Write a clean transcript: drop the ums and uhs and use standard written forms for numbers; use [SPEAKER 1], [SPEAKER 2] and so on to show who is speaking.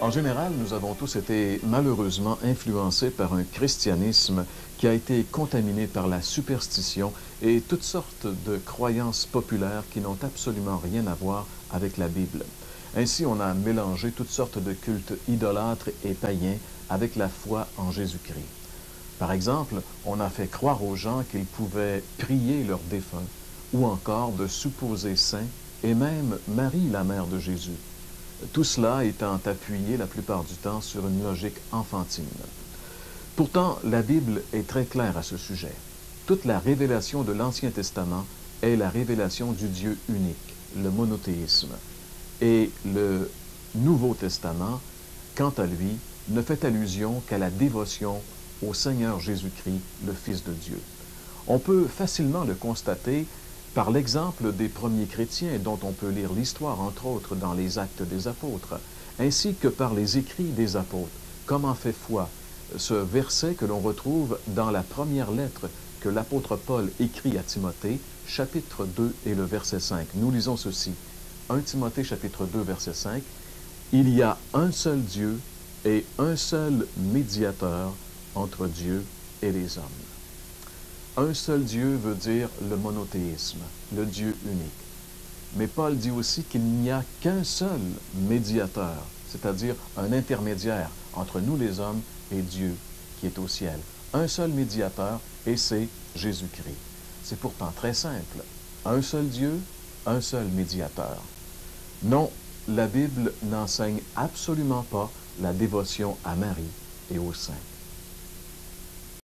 [SPEAKER 1] En général, nous avons tous été malheureusement influencés par un christianisme qui a été contaminé par la superstition et toutes sortes de croyances populaires qui n'ont absolument rien à voir avec la Bible. Ainsi, on a mélangé toutes sortes de cultes idolâtres et païens avec la foi en Jésus-Christ. Par exemple, on a fait croire aux gens qu'ils pouvaient prier leurs défunts ou encore de supposés saints et même Marie, la mère de Jésus. Tout cela étant appuyé la plupart du temps sur une logique enfantine. Pourtant, la Bible est très claire à ce sujet. Toute la révélation de l'Ancien Testament est la révélation du Dieu unique, le monothéisme. Et le Nouveau Testament, quant à lui, ne fait allusion qu'à la dévotion au Seigneur Jésus-Christ, le Fils de Dieu. On peut facilement le constater par l'exemple des premiers chrétiens dont on peut lire l'histoire, entre autres, dans les Actes des Apôtres, ainsi que par les écrits des apôtres, comme en fait foi ce verset que l'on retrouve dans la première lettre que l'apôtre Paul écrit à Timothée, chapitre 2 et le verset 5. Nous lisons ceci, 1 Timothée chapitre 2, verset 5, « Il y a un seul Dieu et un seul médiateur entre Dieu et les hommes. » Un seul Dieu veut dire le monothéisme, le Dieu unique. Mais Paul dit aussi qu'il n'y a qu'un seul médiateur, c'est-à-dire un intermédiaire entre nous les hommes et Dieu qui est au ciel. Un seul médiateur, et c'est Jésus-Christ. C'est pourtant très simple. Un seul Dieu, un seul médiateur. Non, la Bible n'enseigne absolument pas la dévotion à Marie et aux saints.